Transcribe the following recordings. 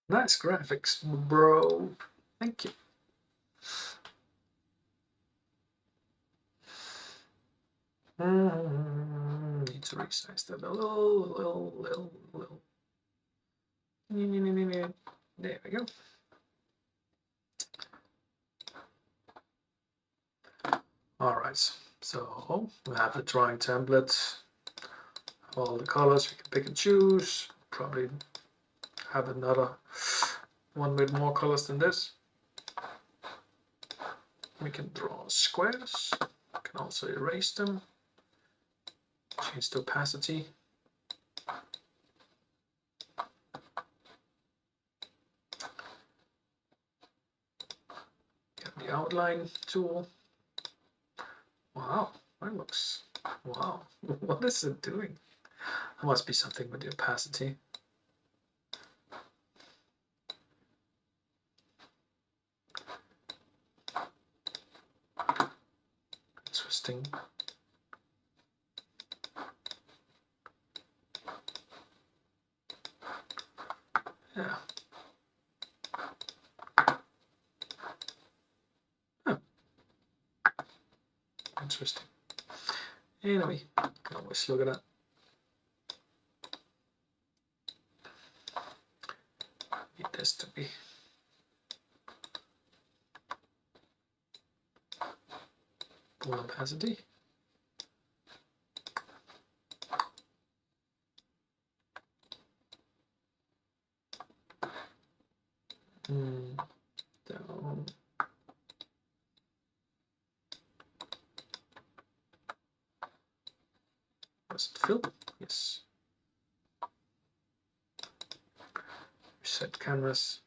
Nice graphics, bro. Thank you. Need to resize that a little. There we go. All right, so we have the drawing template. All the colors we can pick and choose. Probably have another one with more colors than this. We can draw squares. We can also erase them. Change the opacity. Get the outline tool. Wow, that looks, wow. What is it doing? There must be something with the opacity. Interesting. Yeah. Huh. Interesting. Anyway, can always look at that. Need this to be full opacity. Down. Does it fill? Yes. Reset canvas.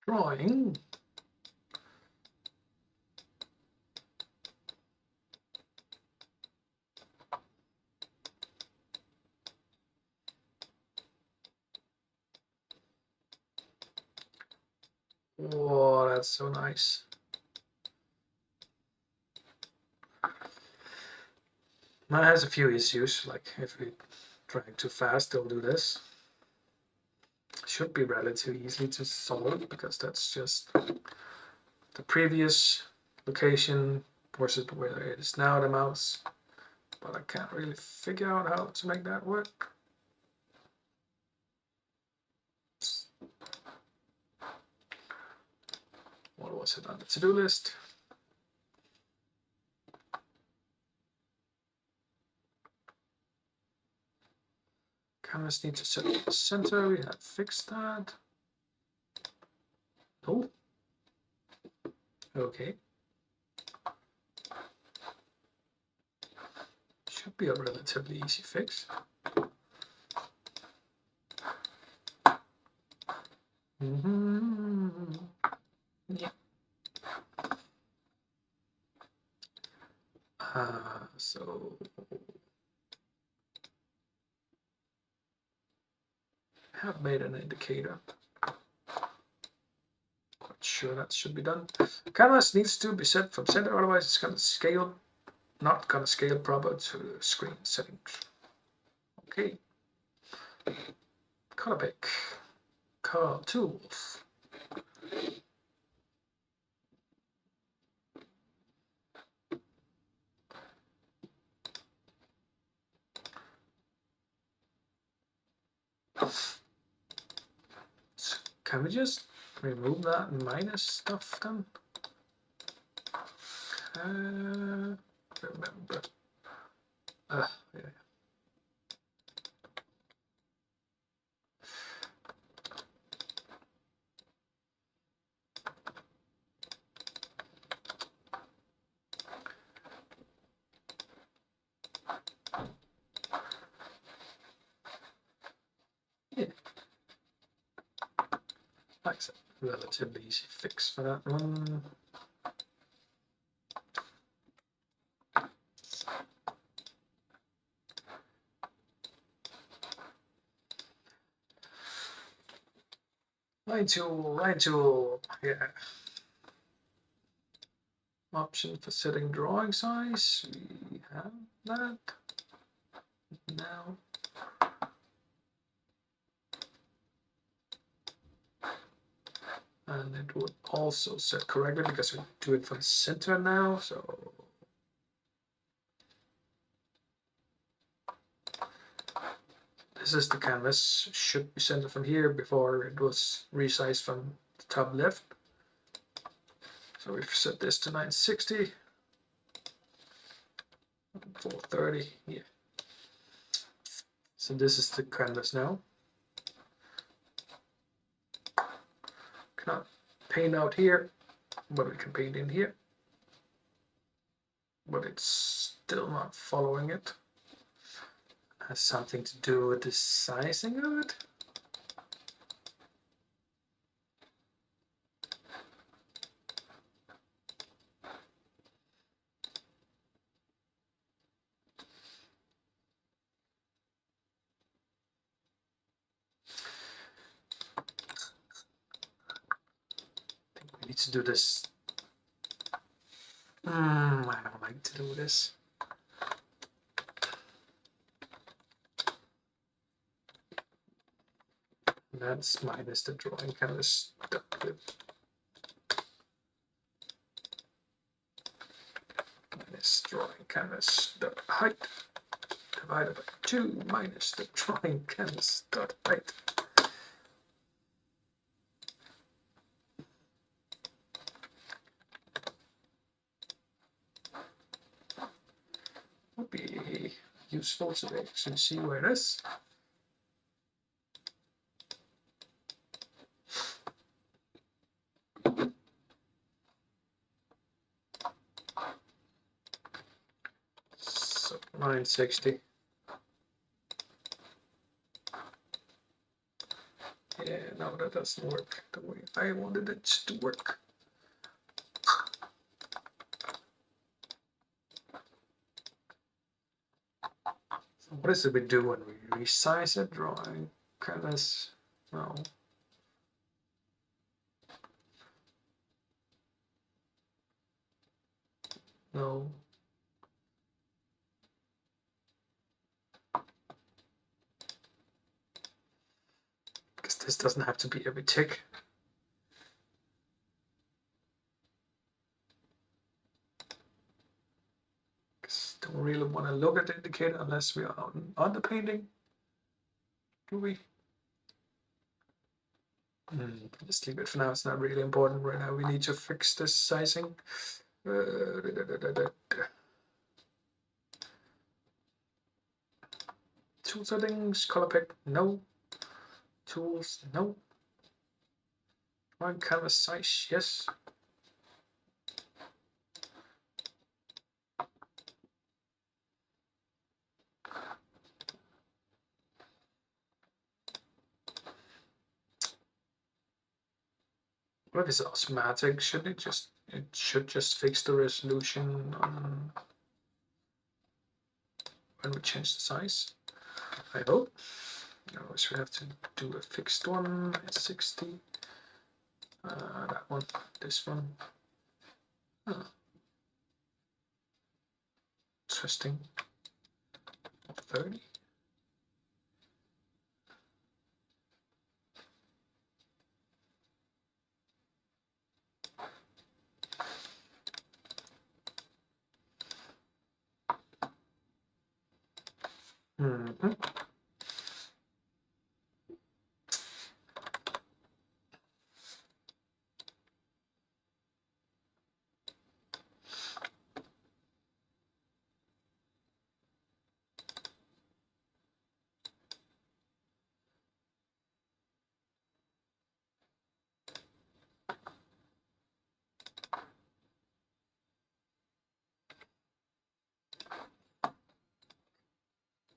Drawing. Whoa, that's so nice. Mine has a few issues, like if we drag too fast, it'll do this. Should be relatively easy to solve because that's just the previous location versus where it is now, the mouse. But I can't really figure out how to make that work. What was it on the to-do list? Canvas needs to set the center. We have fixed that. Oh. Okay. Should be a relatively easy fix. Yeah. So I have made an indicator. Quite sure that should be done. Canvas needs to be set from center, otherwise it's gonna scale, not gonna scale proper to the screen settings. Okay. Color pick. Color tools. Can we just remove that minus stuff then? Remember. Yeah. Yeah. That's a relatively easy fix for that one. Line tool, yeah. Option for setting drawing size, we have that now. And it would also set correctly because we do it from center now, so this is the canvas, should be centered from here before it was resized from the top left. So we've set this to 960, 430, yeah. So this is the canvas now. Cannot paint out here, but we can paint in here. But it's still not following it. Has something to do with the sizing of it. I think we need to do this. I don't like to do this. That's minus the drawing canvas width. Minus drawing canvas dot height divided by 2 minus the drawing canvas dot height. Would be useful to actually see where it is. So 960. Yeah, no, that doesn't work the way I wanted it to work. So what is it we do when we resize it? Drawing canvas? No. No. Because this doesn't have to be every tick. Don't really want to look at the indicator unless we are on the painting. Do we? Just leave it for now. It's not really important right now. We need to fix this sizing. Tool settings, color pick, no. Tools, no. One canvas size, yes. What if it's automatic? It should just fix the resolution on when we change the size. I hope. Otherwise we have to do a fixed one at 60. That one, this one. Oh. Interesting. 30.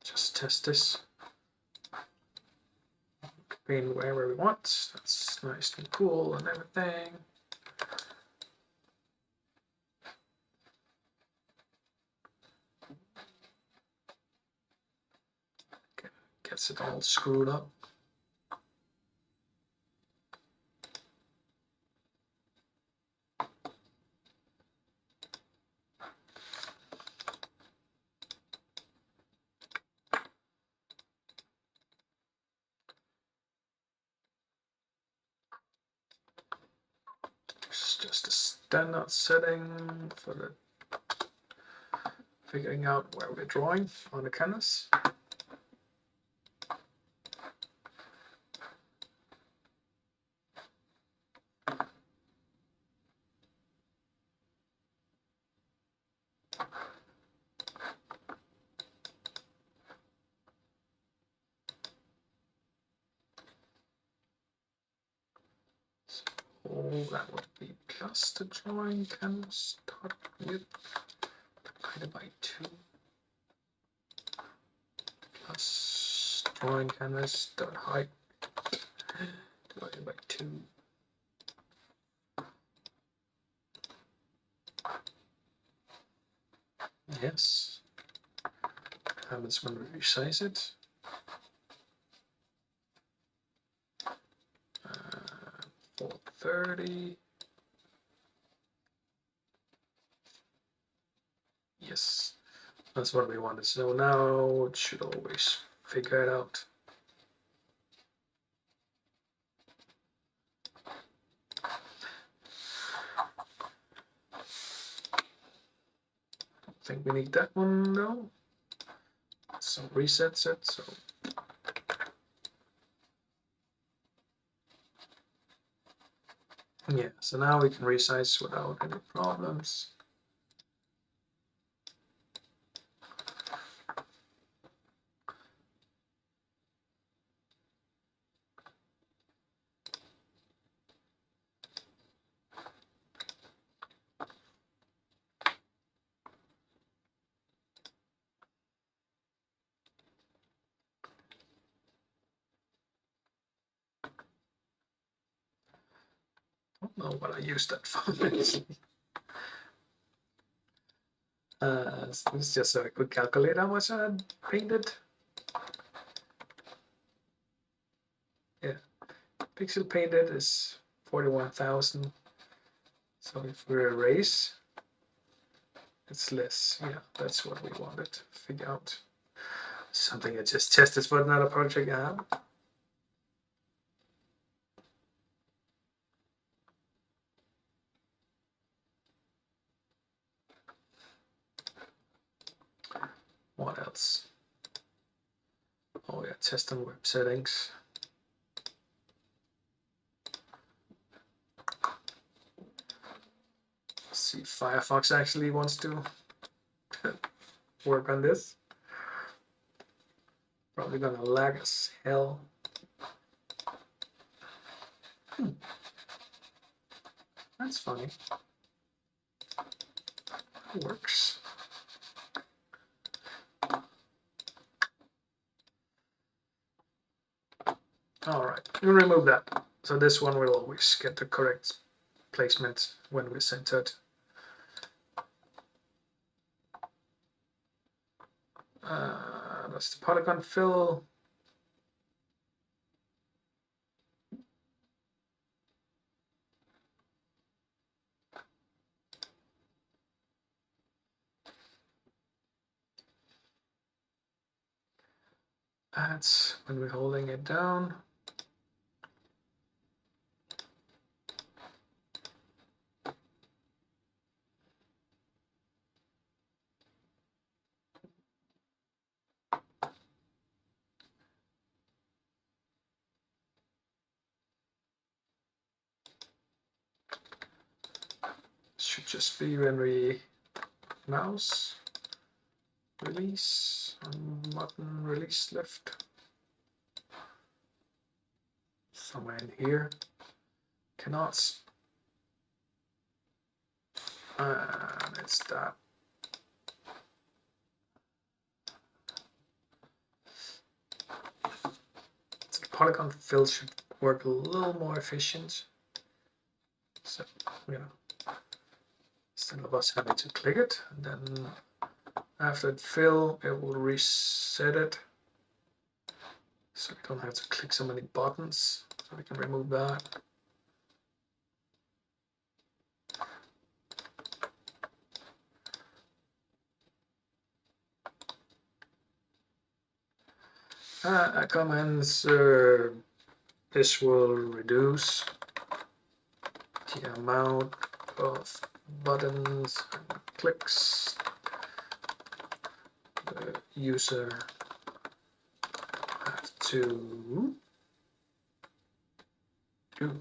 Just test this. Paint wherever we want. That's nice and cool and everything. Gets it all screwed up. standard setting for the figuring out where we're drawing on the canvas. So that would be plus the drawing canvas dot width divided by 2 plus drawing canvas dot height divided by 2. Yes, happens when we resize it. 430. Yes, that's what we wanted. So now it should always figure it out. I think we need that one though. So resets it. So yeah, so now we can resize without any problems. Don't know what I used that for. It's just so I could calculate how much I had painted. Yeah, pixel painted is 41,000. So if we erase, it's less. Yeah, that's what we wanted to figure out. Something I just tested for another project I have. What else? Oh yeah, test on web settings. Let's see if Firefox actually wants to work on this. Probably gonna lag as hell. That's funny. It works. All right, we'll remove that. So this one will always get the correct placement when we center it. That's the polygon fill. That's when we're holding it down. Should just be when we mouse release button release left. Somewhere in here. Cannot. And it's that. So the polygon fill should work a little more efficient. So, you know, instead of us having to click it, and then after it fill, it will reset it. So we don't have to click so many buttons. So we can remove that. Comments, this will reduce the amount of buttons and clicks the user have to do.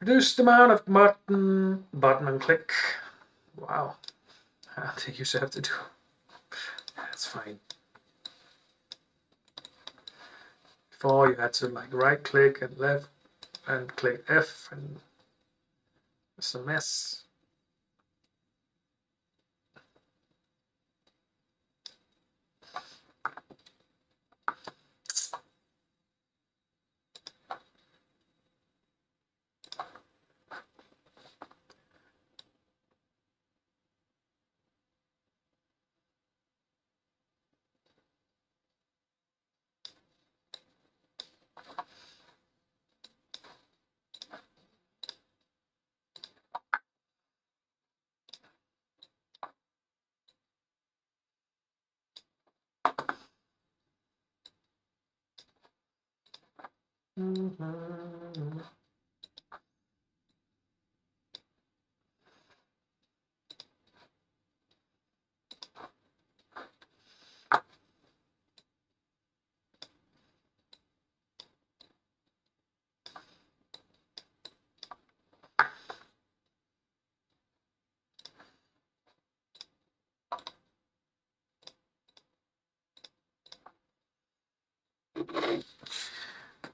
Reduce the amount of button and click. Wow, the user have to do. That's fine. Before you had to like right click and left and click F, and it's a mess.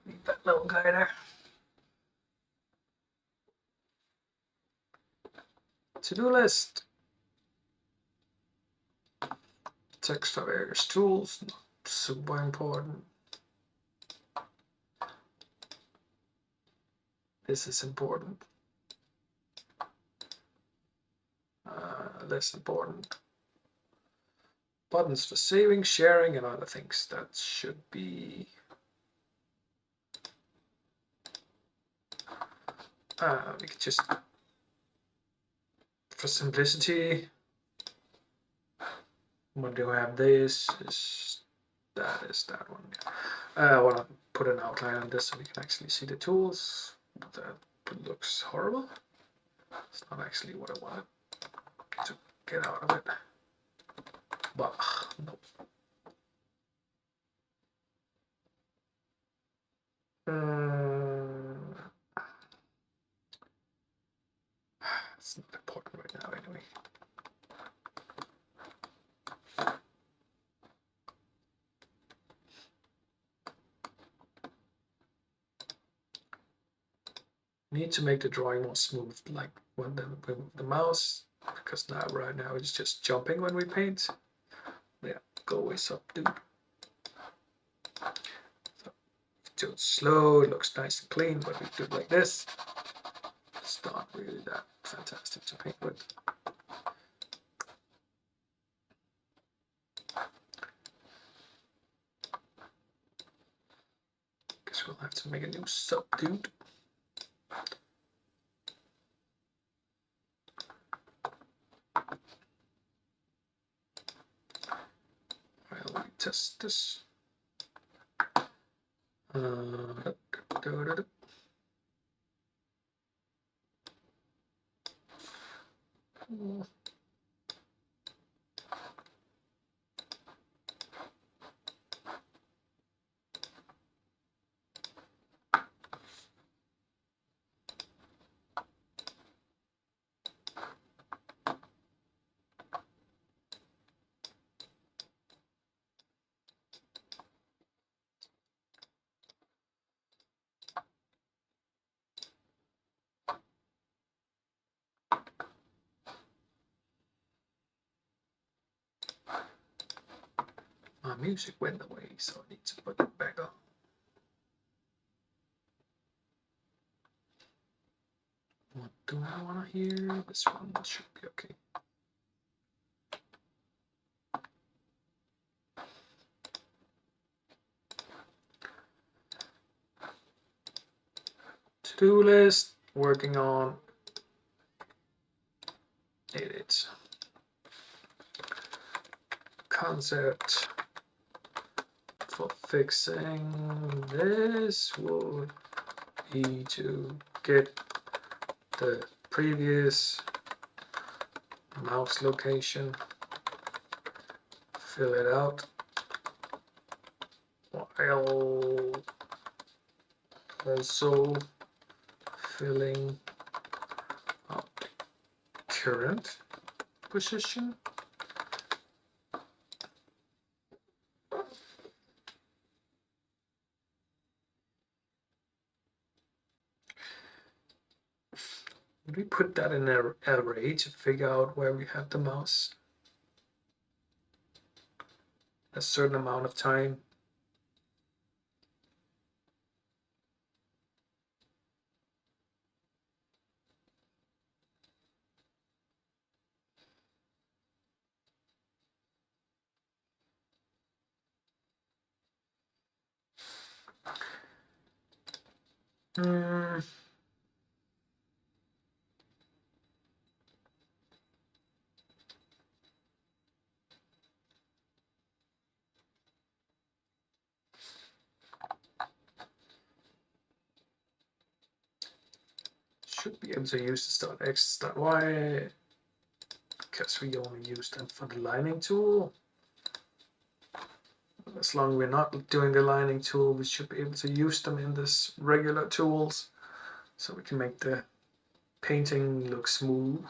Leave that little guy there. To-do list. Text for various tools, not super important. This is important. Less important. Buttons for saving, sharing, and other things. That should be. We could just, for simplicity, what do I have? This is that one. I want to put an outline on this so we can actually see the tools. That looks horrible. It's not actually what I wanted to get out of it. But no. It's not important right now anyway. Need to make the drawing more smooth, like when we move the mouse, because now right now it's just jumping when we paint. Yeah, go way up, dude. So it's slow, it looks nice and clean, but we do it like this. It's not really that fantastic to paint with. Guess we'll have to make a new sub, dude. Well, let me test this. My music went away, so I need to put it back on. What do I want to hear? This one should be okay. To-do list, working on edit. Concept for fixing this would be to get the previous mouse location, fill it out, while also filling up current position. We put that in an array to figure out where we have the mouse a certain amount of time. Should be able to use the .x, .y, because we only use them for the lining tool. As long as we're not doing the lining tool, we should be able to use them in this regular tools, so we can make the painting look smooth.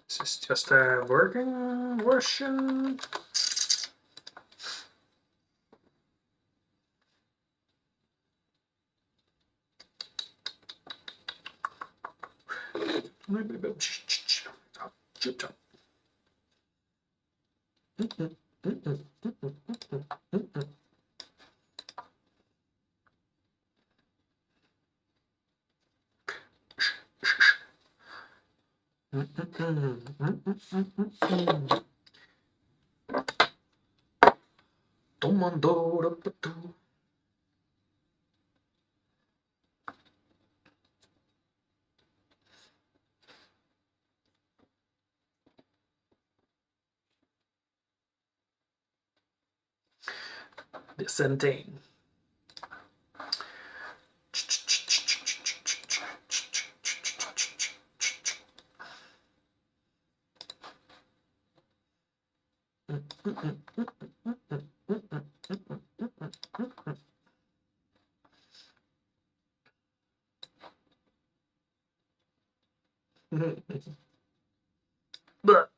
This is just a working version. Descending. But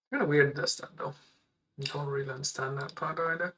kind of weird does that though. I don't really understand that part either.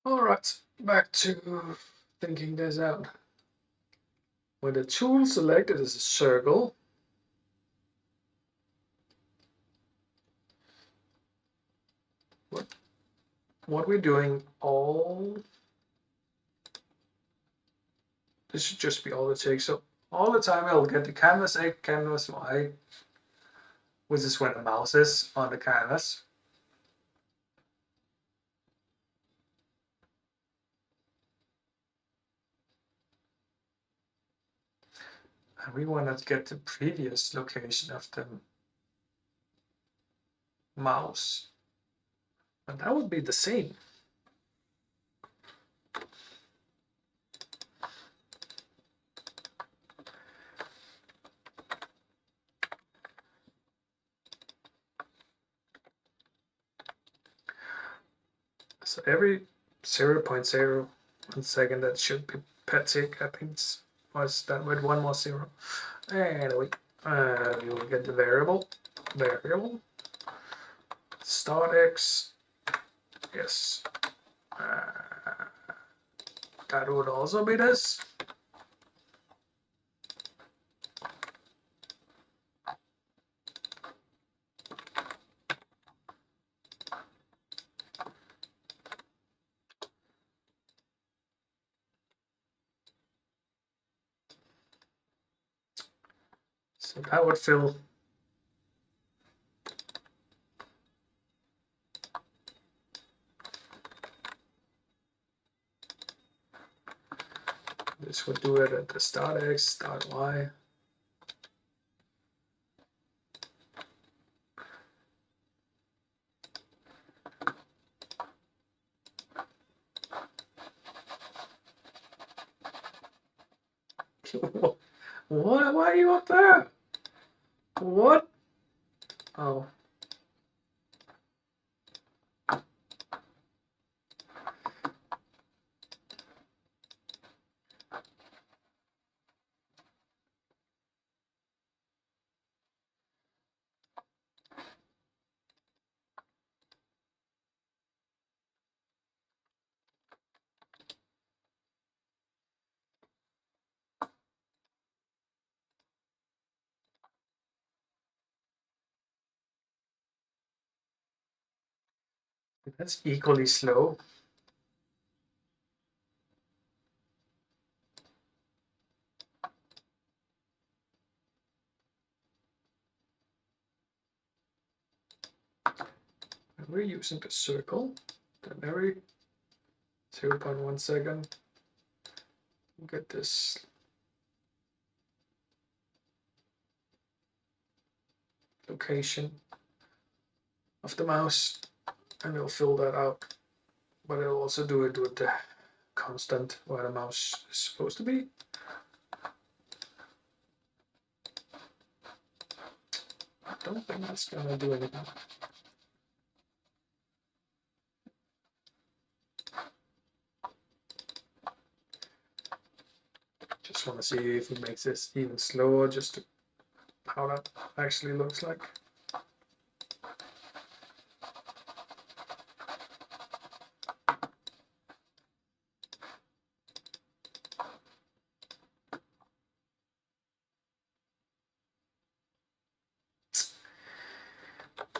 All right, back to thinking this out. When the tool selected is a circle, what we're doing this should just be all it takes. So all the time I'll get the canvas X, canvas Y, which is when the mouse is on the canvas. And we want to get the previous location of the mouse. And that would be the same. So every 0.01 second that should be tick, I think was done with one more zero. Anyway, you will get the variable, start X, yes. That would also be this. So that would fill this would do it at the start X, start Y. What? Why are you up there? What? Oh. That's equally slow. And we're using the circle. Then every 0.1 second, get this location of the mouse, and it'll fill that out. But it'll also do it with the constant where the mouse is supposed to be. I don't think that's gonna do anything. Just want to see if it makes this even slower, just to, how that actually looks like.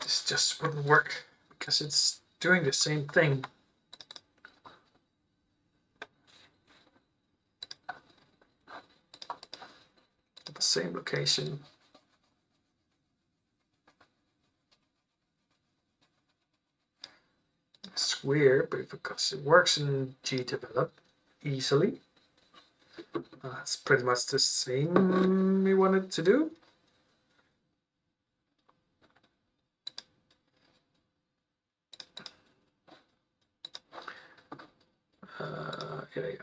This just wouldn't work because it's doing the same thing. At the same location. It's weird, but because it works in Gdevelop easily, that's pretty much the same we wanted to do. Yeah.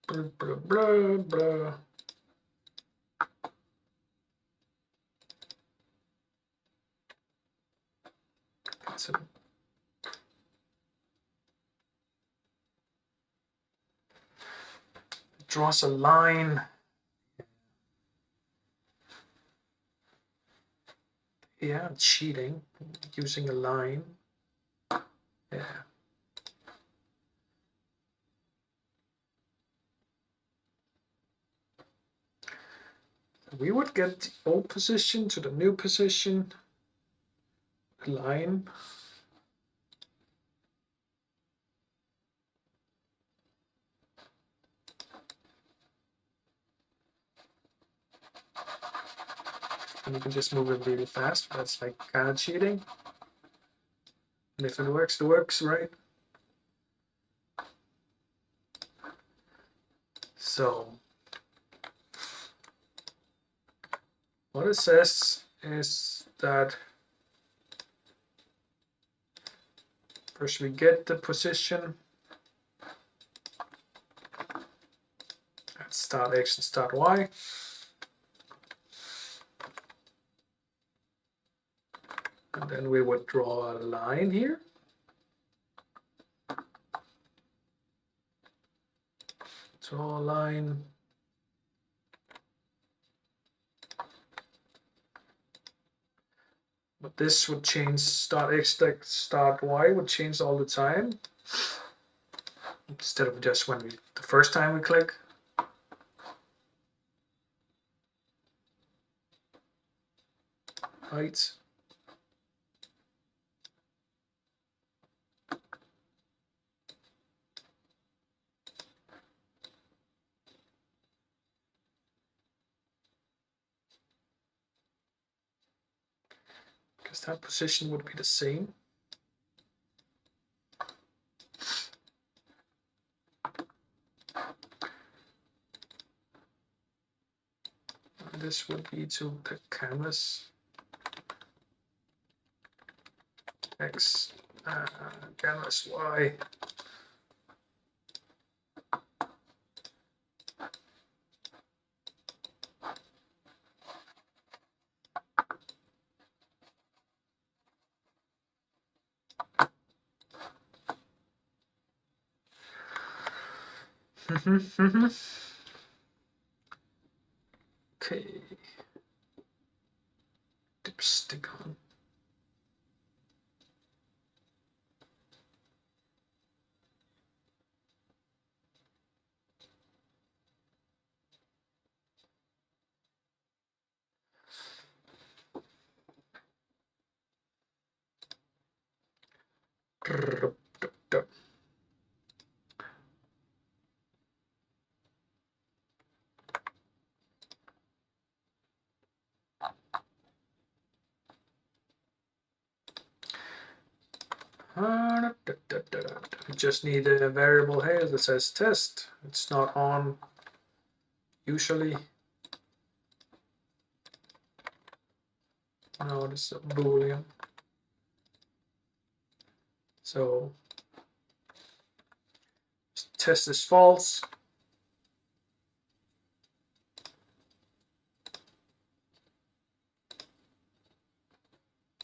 Blah, blah, blah, blah. So, draws a line. Yeah, cheating, using a line. Yeah. We would get the old position to the new position, line. And you can just move it really fast, but that's like kind of cheating. And if it works, right? So what it says is that first we get the position at start X and start Y. And then we would draw a line here. Draw a line. But this would change start X, like start Y would change all the time. Instead of just when the first time we click. Right. Because that position would be the same. And this would be to the canvas X, canvas Y. Okay. Dipstick on. We just need a variable here that says test. It's not on usually. No, this is a boolean. So test is false.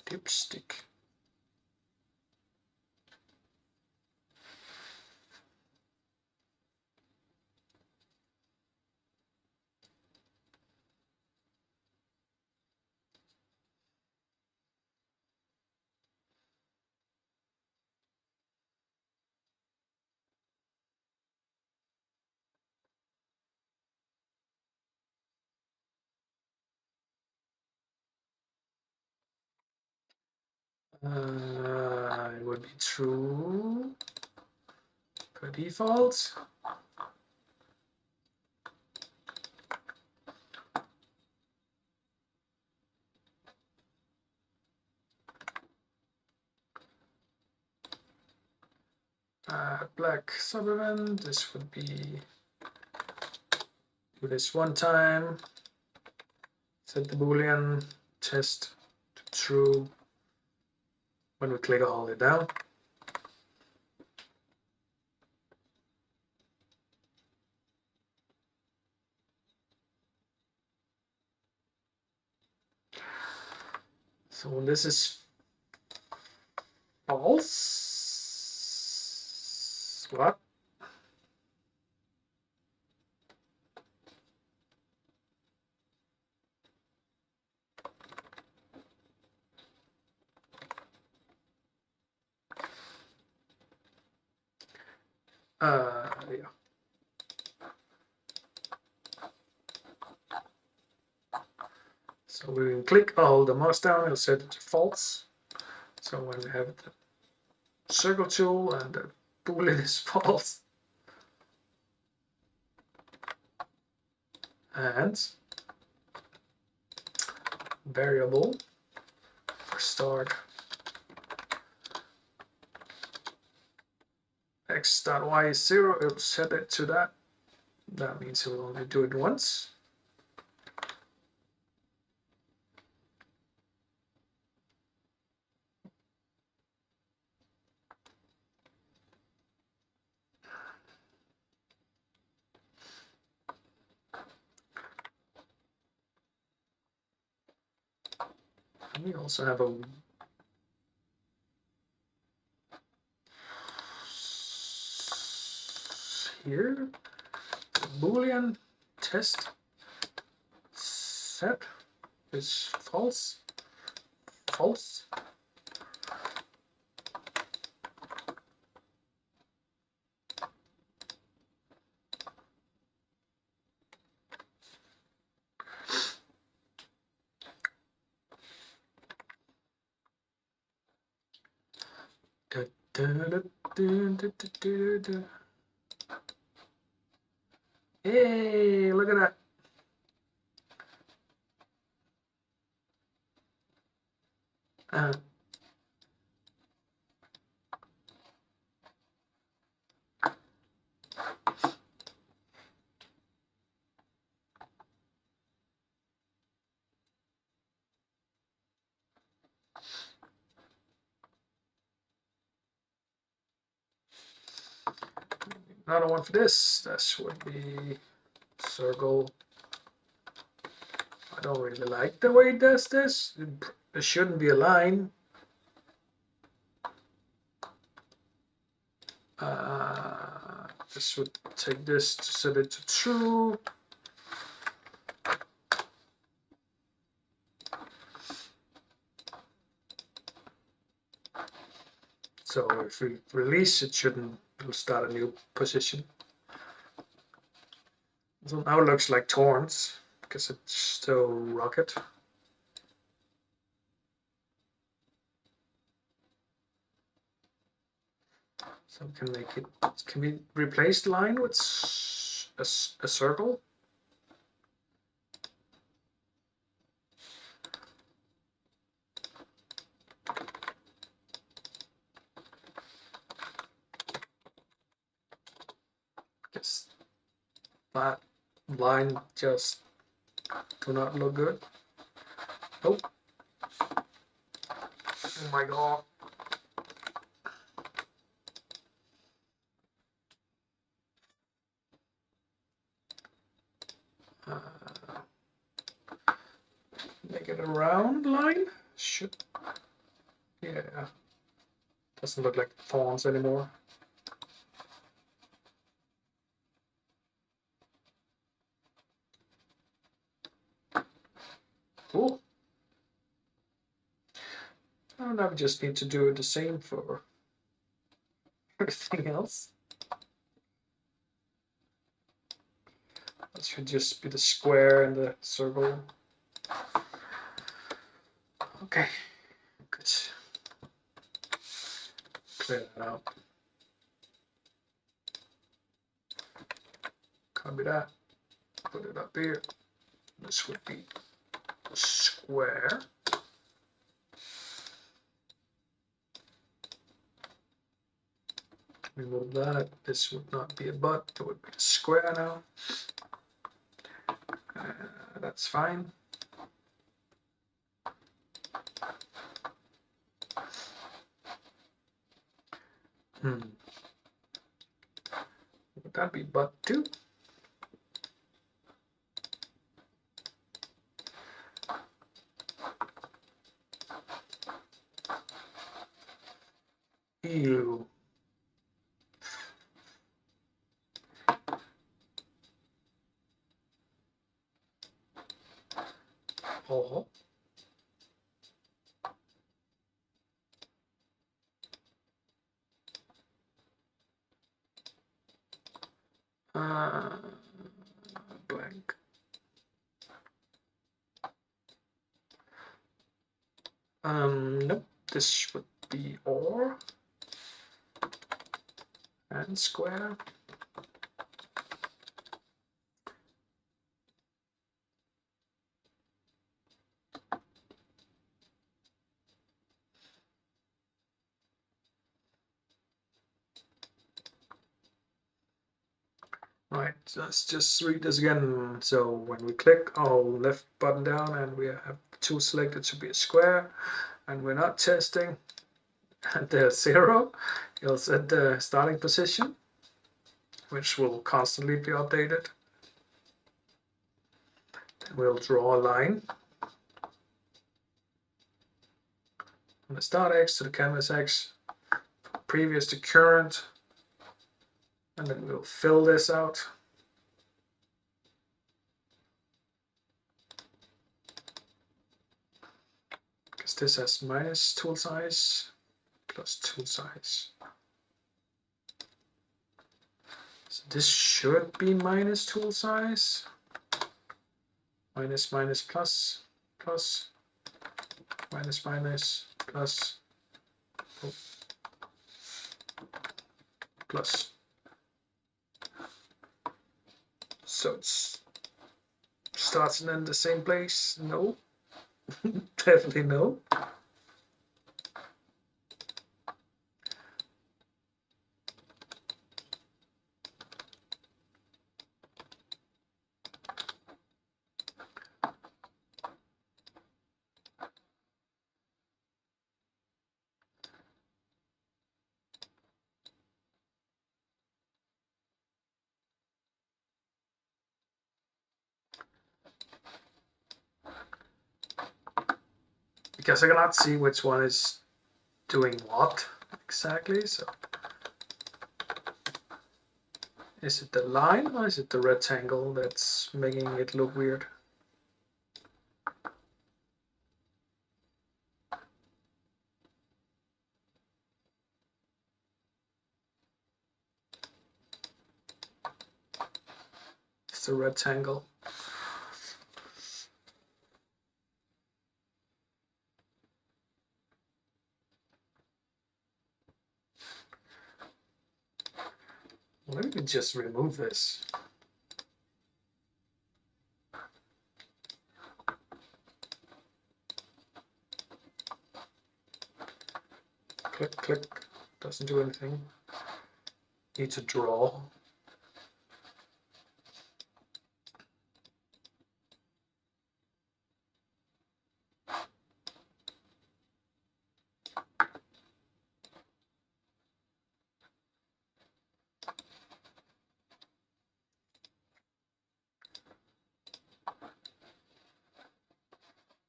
Dipstick. It would be true per default. Black sub-event, this would be, do this one time, set the boolean test to true when we click all it down. So when this is false, what? Yeah. So we can click, hold the mouse down, it'll set it to false. So when we have the circle tool and the boolean is false, and variable for start x.y is 0, it'll set it to that. That means it will only do it once. And we also have a here, boolean test set is false, false. Da, da, da, da, da, da. Hey, look at that. Uh, Another one for this. This would be circle. I don't really like the way it does this. It shouldn't be a line. This would take this to set it to true. So if we release, it shouldn't, it'll start a new position. So now it looks like Torrents because it's still Rocket. So we can make it, can we replace the line with a circle? Guess that line just do not look good. Oh, oh my god. Make it a round line. Should, yeah. Doesn't look like thorns anymore. Cool. And now we just need to do the same for everything else. That should just be the square and the circle. Okay, good. Clear that out. Copy that. Put it up here. This would be a square. Remove that. This would not be a butt. It would be a square now. That's fine. Would that be butt too? Ew. Oh. Blank. Nope, this would be OR and square. Right, let's just read this again. So when we click our left button down and we have 2 selected to be a square, and we're not testing, and there's 0, you'll set the starting position, which will constantly be updated. Then we'll draw a line from the start X to the canvas X, previous to current, and then we'll fill this out. Because this has minus tool size plus tool size. So this should be minus tool size. Minus minus plus plus minus minus plus plus. So it starts and ends the same place? No. Definitely no. Because I cannot see which one is doing what exactly. So is it the line or is it the rectangle that's making it look weird? It's the rectangle. Let me just remove this. Click, click, doesn't do anything. Need to draw.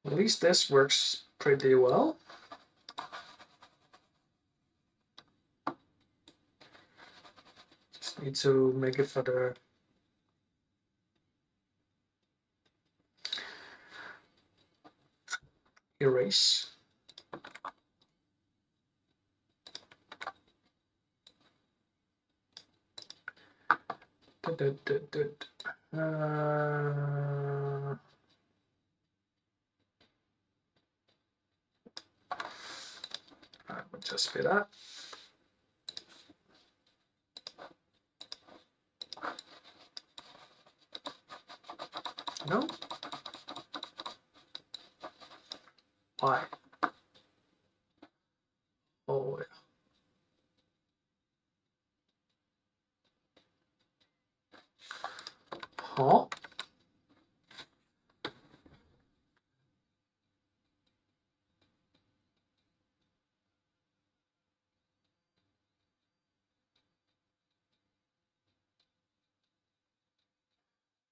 At least this works pretty well. Just need to make it for the erase. That would just be that. No? Why? Oh, yeah. Huh?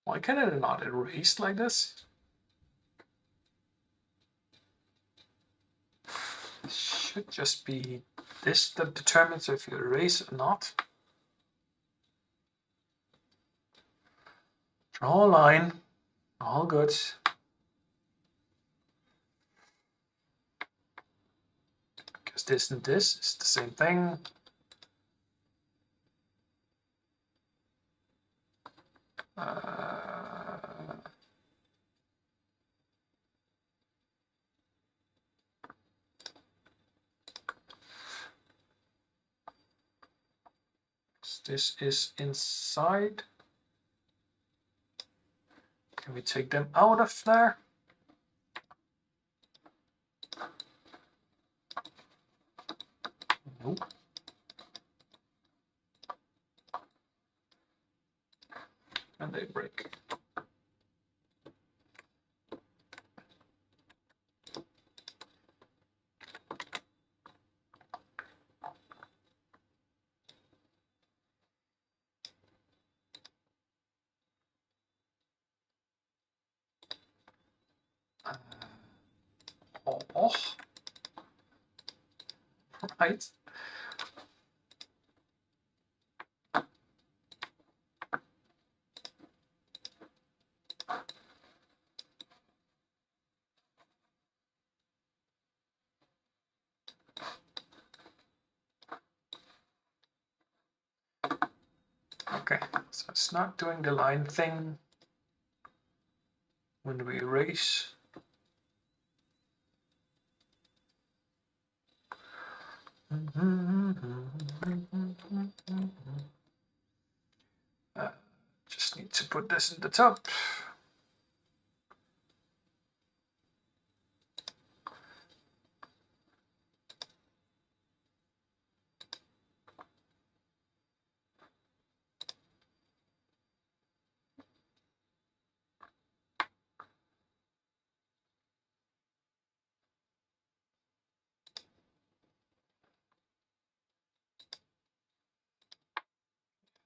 Why can it not erase like this? It should just be this that determines if you erase or not. Draw a line. All good. Because this and this is the same thing. this is inside. Can we take them out of there? Nope. And they break. Oh, right. Okay, so it's not doing the line thing when we erase. Just need to put this in the top.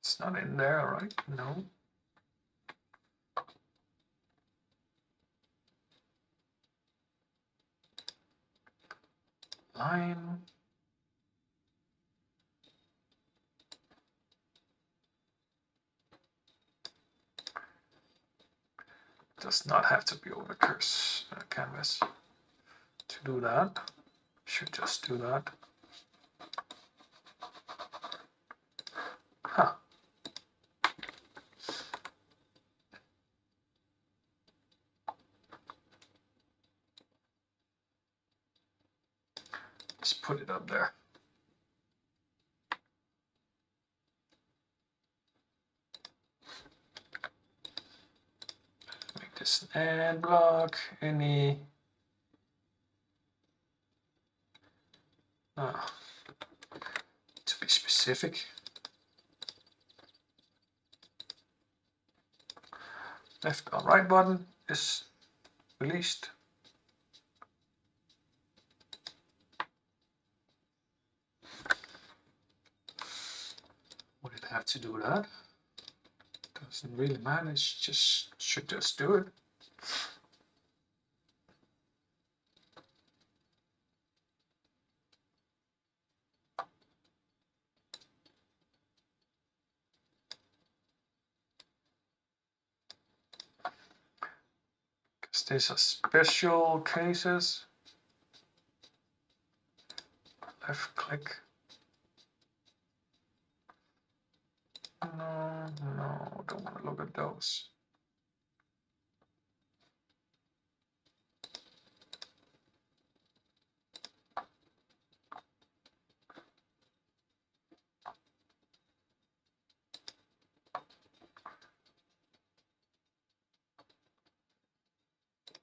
It's not in there, right? No. Line. Does not have to be over canvas to do that. Should just do that. Huh. Let's put it up there. Make this an and block. Any. To be specific. Left or right button is released. Would it have to do that? Doesn't really matter, should just do it. Because these are special cases. Left click. No, don't want to look at those.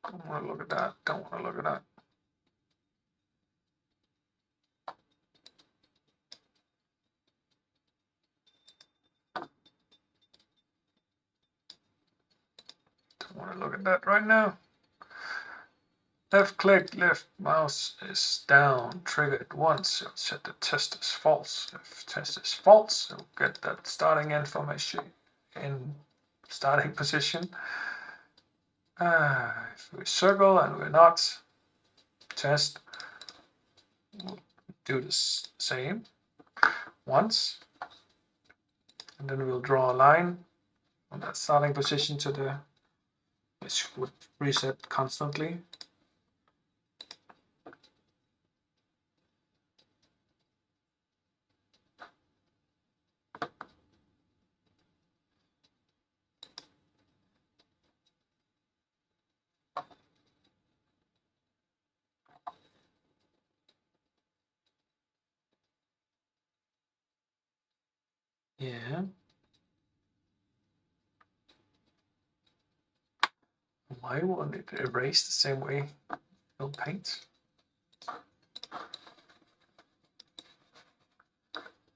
Don't want to look at that. Don't want to look at that. Don't want to look at that right now. Left click, left mouse is down, triggered once. It'll set the test as false. If test is false, it'll get that starting information in starting position. If we circle and we're not, test, we'll do the same once. And then we'll draw a line from that starting position to the, which would reset constantly. Yeah. Why won't it erase the same way? No paint.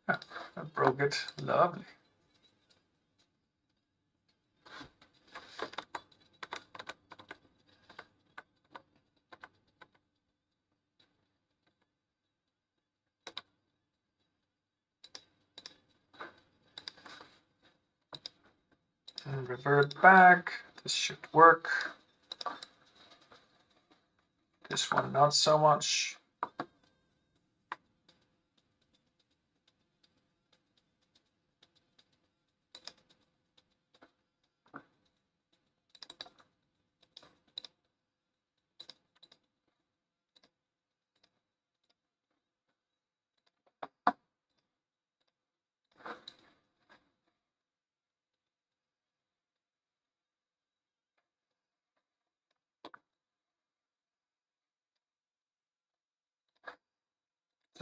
Ah, I broke it. Lovely. And revert back. This should work. This one not so much.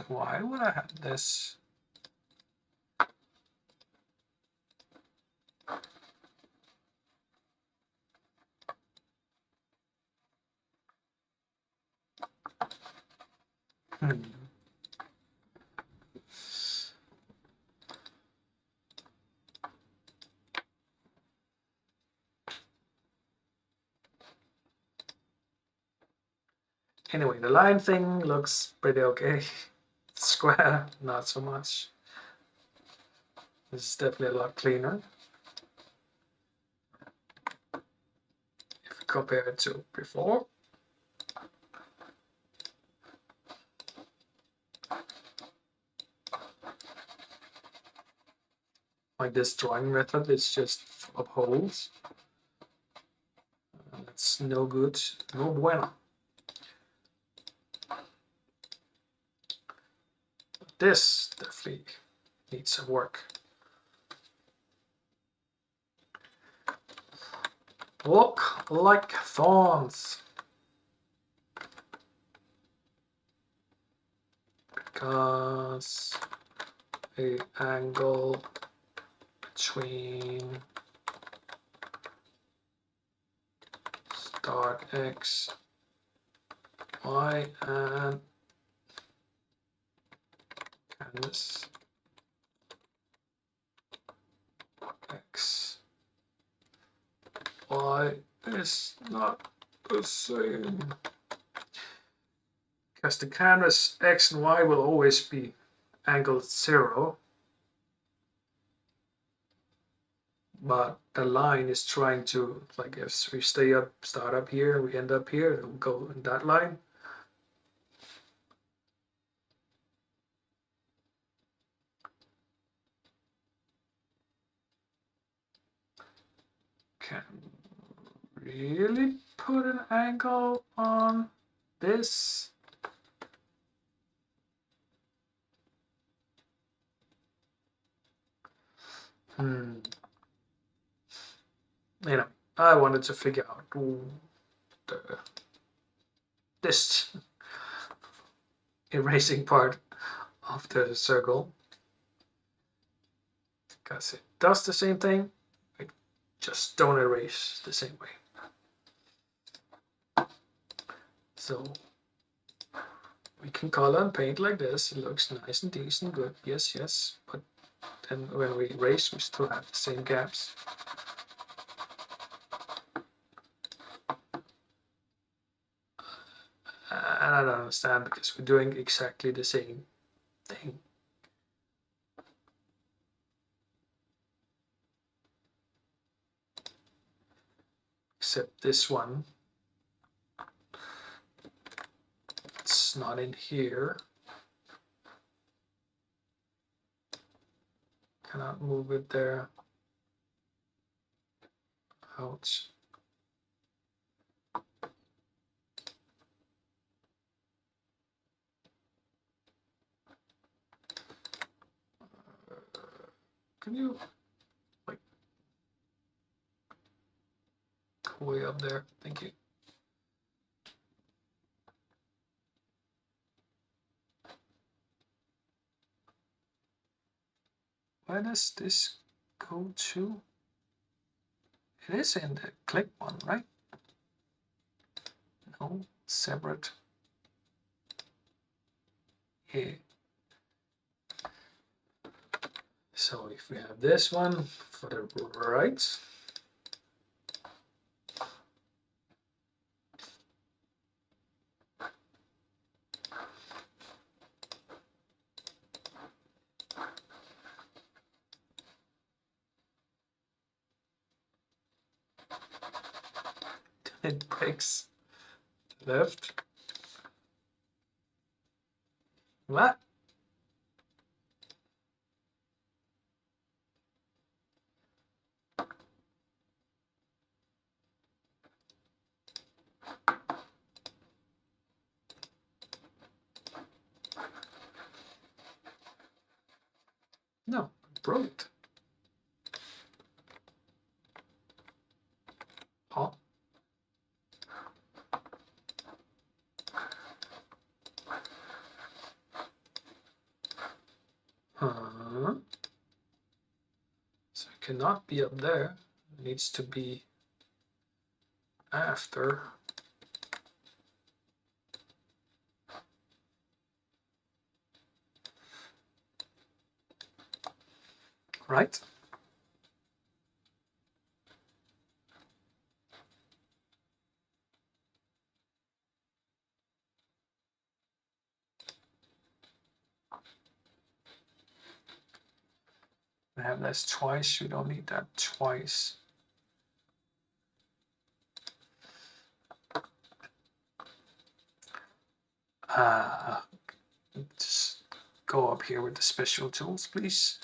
Why would I have this? Hmm. Anyway, the line thing looks pretty okay. Square, not so much. This is definitely a lot cleaner. If you compare it to before. Like this drawing method is just full of holes. That's no good, no bueno. This definitely needs some work. Look like thorns. Because the angle between start x, y, and canvas x, y is not the same. Because the canvas x and y will always be angled 0. But the line is trying to, like, if we start up here, we end up here, it'll go in that line. Can really put an angle on this? You know, I wanted to figure out this erasing part of the circle, because it does the same thing, it just don't erase the same way. So we can color and paint like this, it looks nice and decent, good, yes, yes, but then when we erase we still have the same gaps. And I don't understand, because we're doing exactly the same thing. Except this one, it's not in here. Cannot move it there. Ouch. Can you, like, go way up there? Thank you. Where does this go to? It is in the click one, right? No, separate. Here. So if we have this one for the right, it breaks left. What? No, it broke. Huh? Huh? So it cannot be up there. It needs to be after. Right? We have this twice. We don't need that twice. Just go up here with the special tools, please.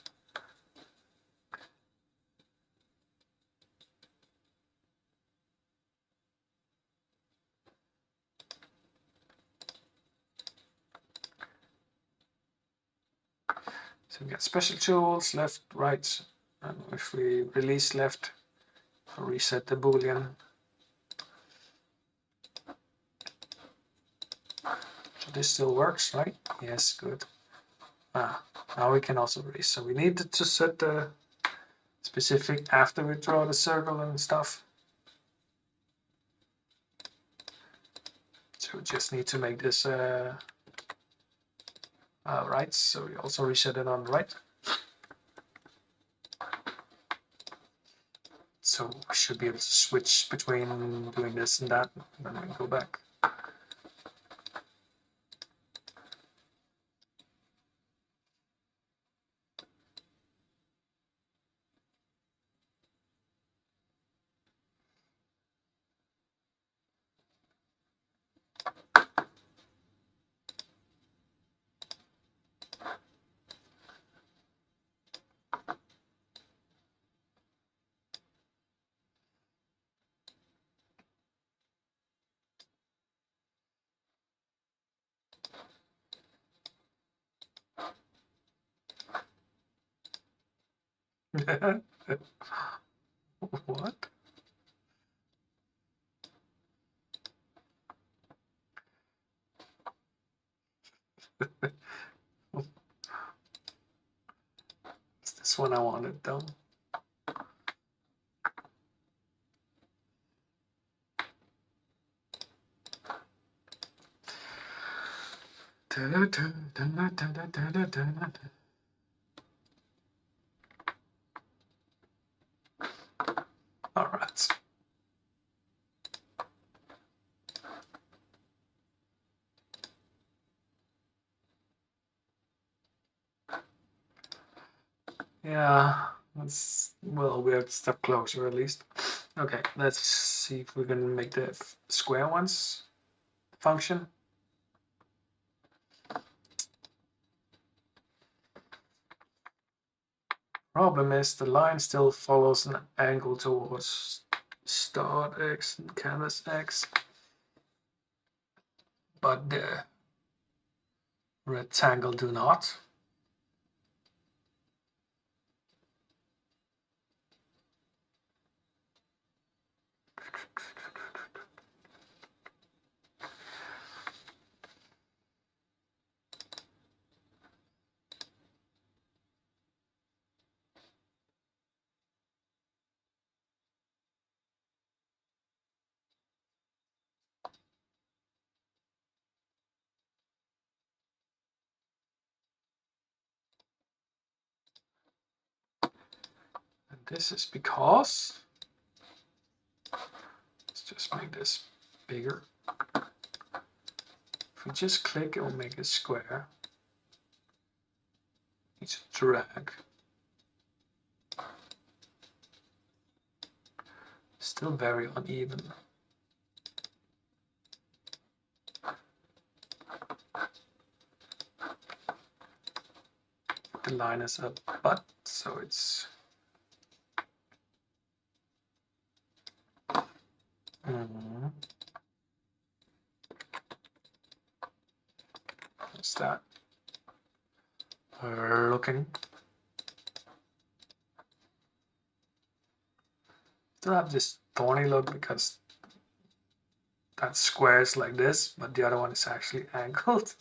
So we get special tools, left, right, and if we release left, we'll reset the Boolean. So this still works, right? Yes, good. Now we can also release. So we needed to set the specific after we draw the circle and stuff. So we just need to make this right. So we also reset it on right. So we should be able to switch between doing this and that, and then we go back. What? It's this one I wanted though. All right. Yeah, well, we're a step closer at least. Okay, let's see if we can make the square ones function. Problem is the line still follows an angle towards start X and canvas X, but the rectangle do not. This is because, let's just make this bigger. If we just click, it will make a square. Needs a drag. Still very uneven. The line is a butt, so it's what's that? Looking. Still have this thorny look because that square is like this, but the other one is actually angled.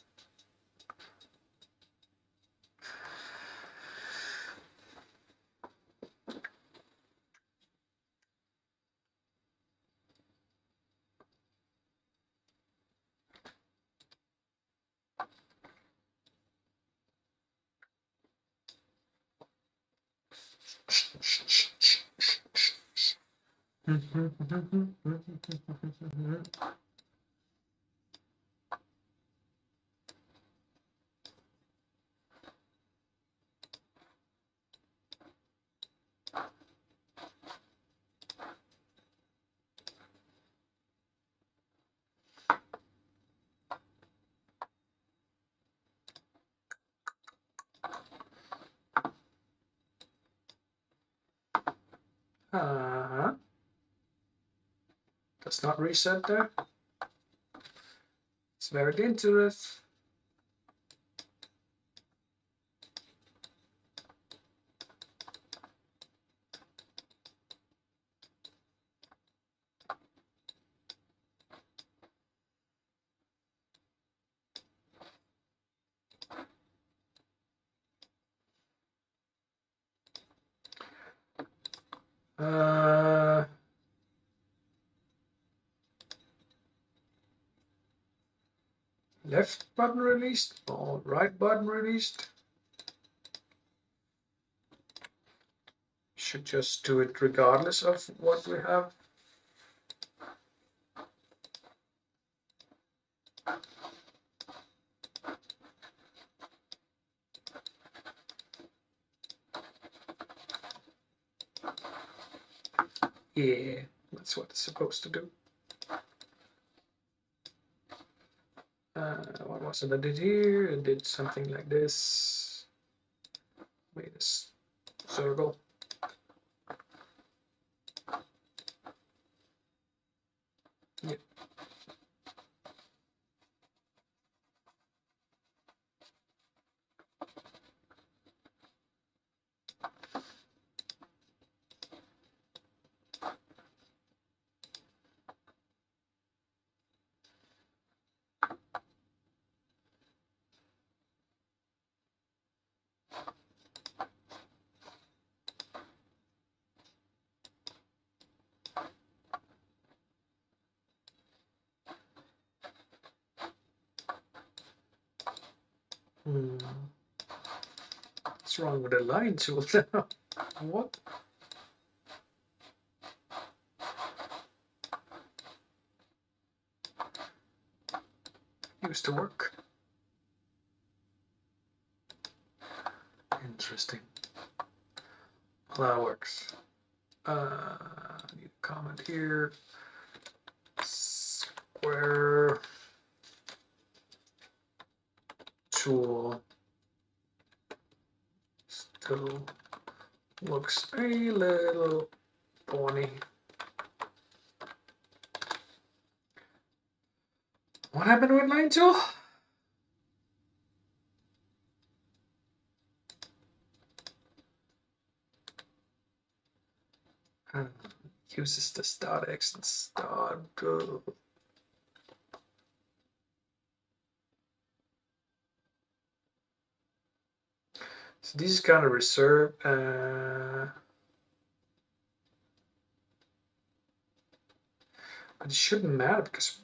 Does not reset there. It's very dangerous. Left button released or right button released? Should just do it regardless of what we have. Yeah, that's what it's supposed to do. What was it I did here? I did something like this. Made a circle. Yeah. What's wrong with the line tool now? What? Used to work. Interesting. Well, that works. I need a comment here. Square tool still looks a little bony. What happened with line tool? Uses the start X and start. So this is kind of reserved. But it shouldn't matter because.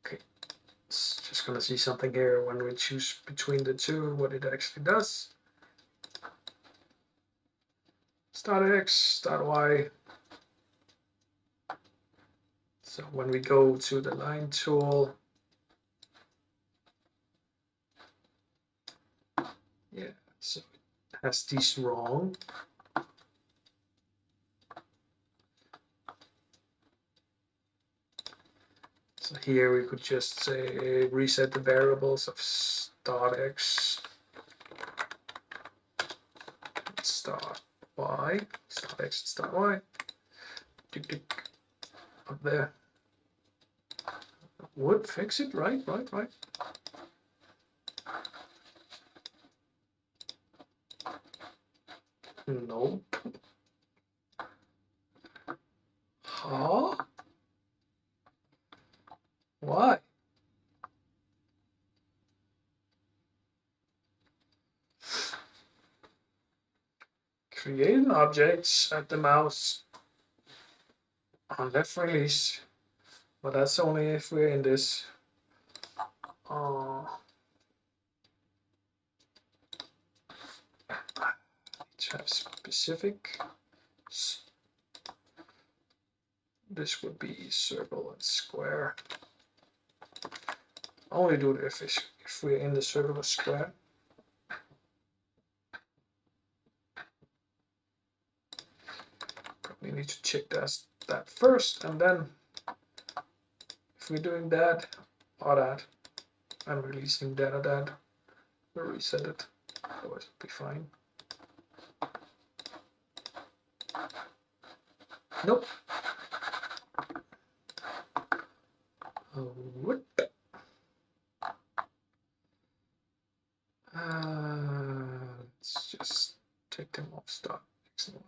Okay, it's just gonna see something here when we choose between the two, what it actually does. start X, start Y. So when we go to the line tool, yeah, so it has these wrong. So here we could just say reset the variables of start X, start Y, start X, start Y. Up there. Would fix it, right? No. Huh? Why? Create an object at the mouse on left release, but that's only if we're in this. To have specific. This would be circle and square. Only do it if we're in the circle or square. We need to check that first, and then if we're doing that or that, and releasing that or that, we'll reset it. Otherwise it'll be fine. Nope. What? Let's just take them off start. Excellent.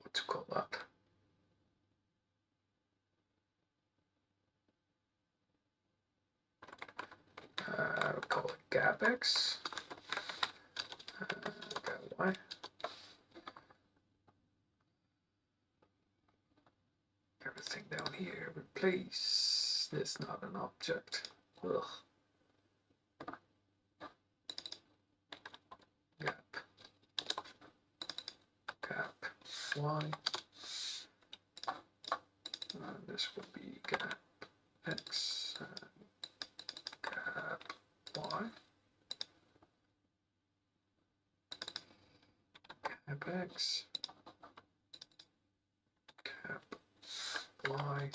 What to call that? We'll call it gap X. Gap Y. Everything down here, replace this, not an object. Ugh. Gap Y. This would be gap X and gap Y. Gap X, gap Y,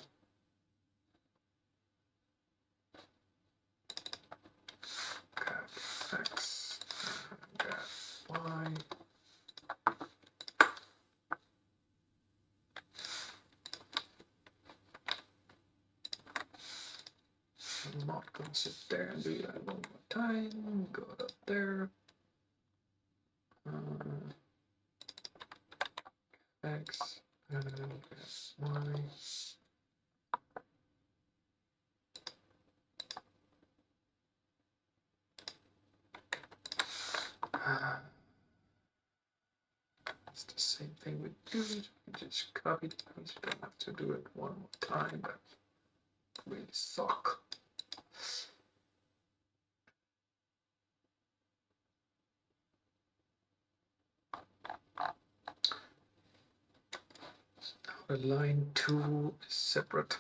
gap X, and gap Y. I'm not going to sit there and do that one more time. Go up there. X and Y. It's the same thing we do. We just copy it. We don't have to do it one more time. That really suck. The line 2 is separate.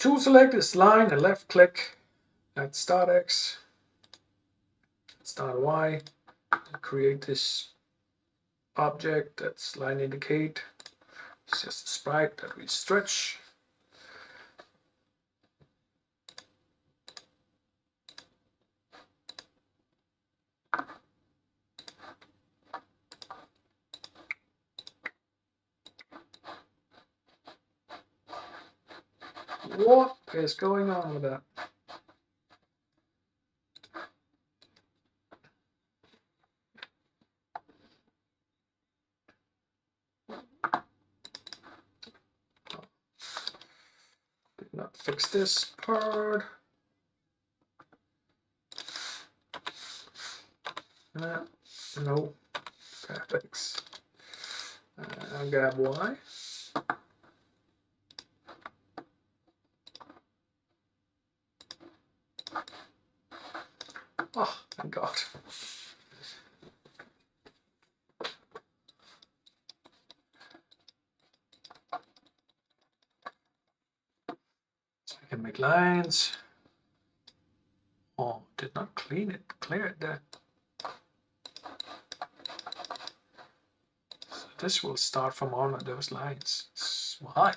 Tool select this line and left click at start X, start Y, and create this object that's line indicate. It's just a sprite that we stretch. What is going on with that? Did not fix this part. No. gap X, gap Y. Oh, thank God. So I can make lines. Oh, did not clear it there. So this will start from one of those lines. Why?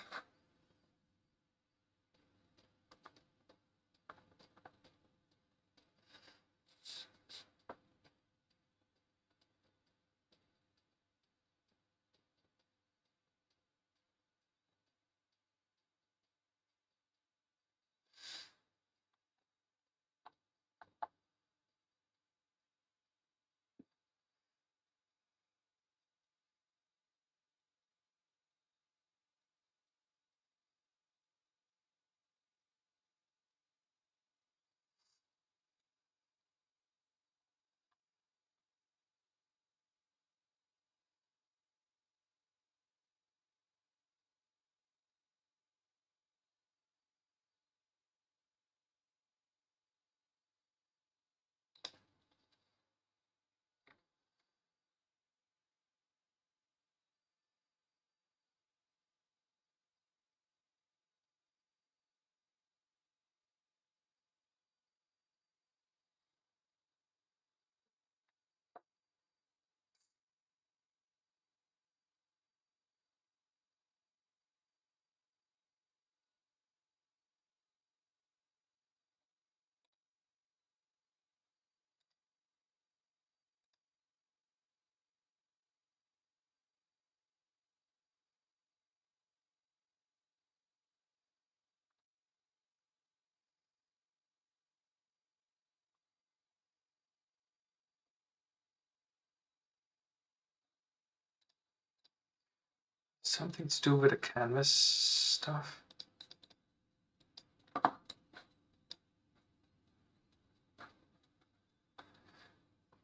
Something to do with the canvas stuff.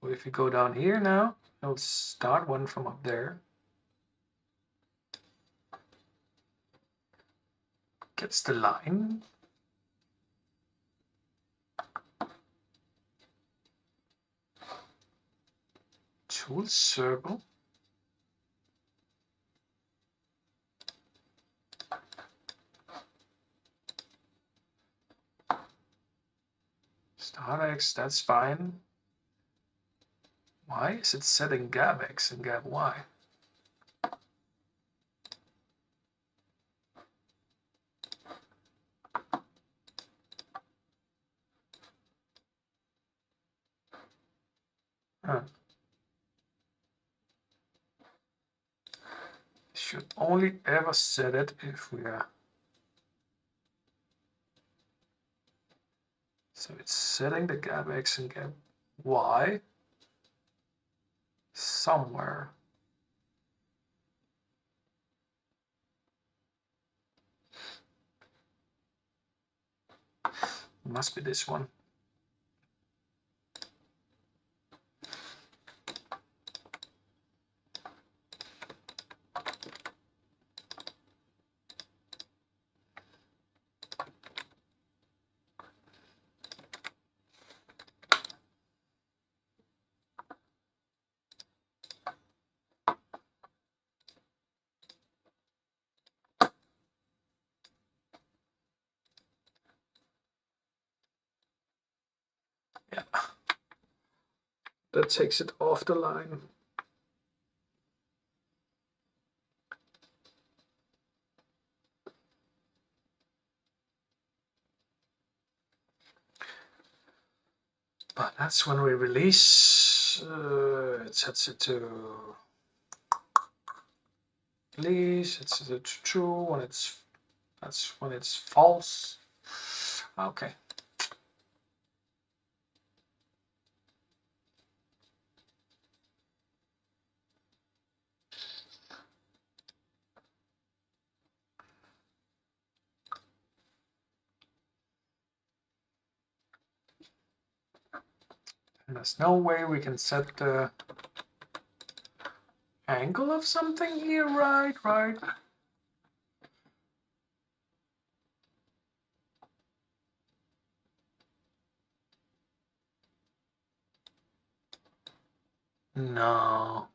Well, if you go down here now, it'll start one from up there. Gets the line. Tool circle. Start X, that's fine. Why is it setting gap X and gap Y? Huh. Should only ever set it if we are. So it's setting the gap X and gap Y somewhere. Must be this one. Yeah. That takes it off the line. But that's when we release. It sets it to release. It sets it to true when that's when it's false. Okay. And there's no way we can set the angle of something here, right? No.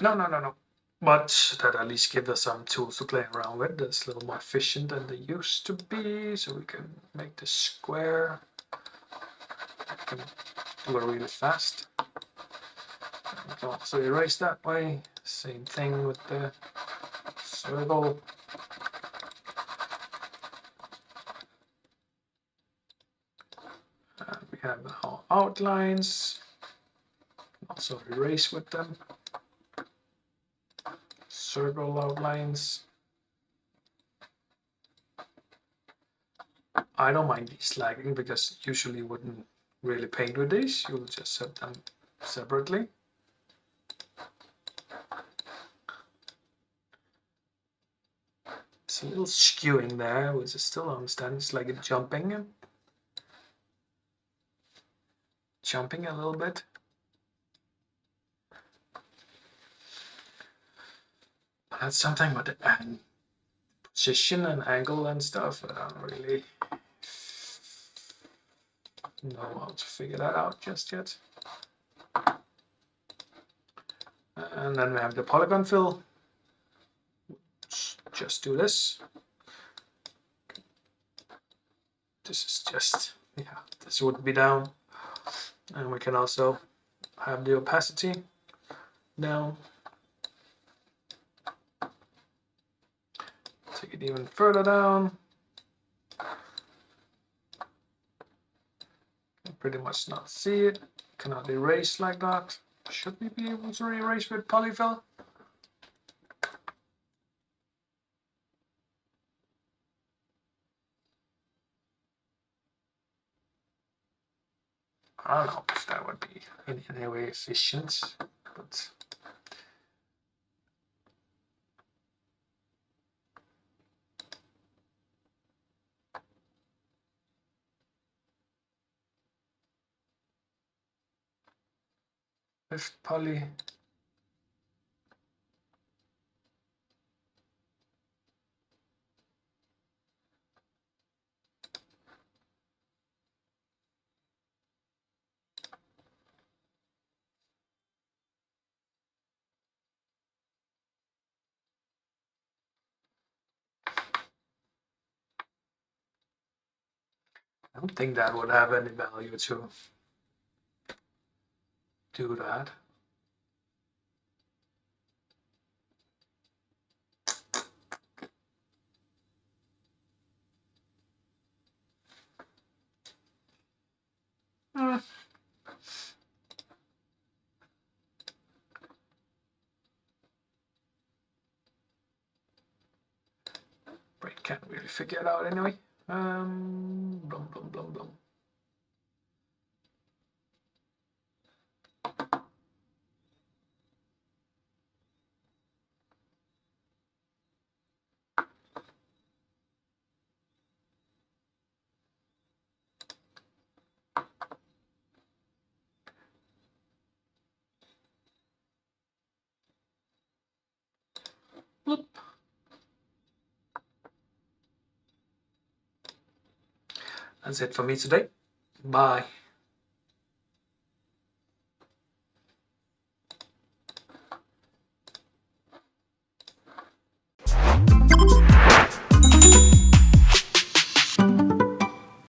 No. But that at least gives us some tools to play around with. It's a little more efficient than they used to be, so we can make this square. We can do it really fast. We can also erase that way. Same thing with the circle. And we have our outlines. Also erase with them. Circle outlines. I don't mind these lagging because usually you wouldn't really paint with these. You'll just set them separately. It's a little skewing there, which I still understand. It's like it's jumping a little bit. But that's something with the position and angle and stuff. I don't really know how to figure that out just yet. And then we have the polygon fill. Just do this. This is just, this would be down. And we can also have the opacity down. Take it even further down. Can pretty much not see it. Cannot erase like that. Should we be able to erase with polyfill? I don't know if that would be in any way efficient, but with poly, I don't think that would have any value to do that. Brain can't really figure it out anyway. Blum, blum, blum, blum. Bloop. That's it for me today. Bye.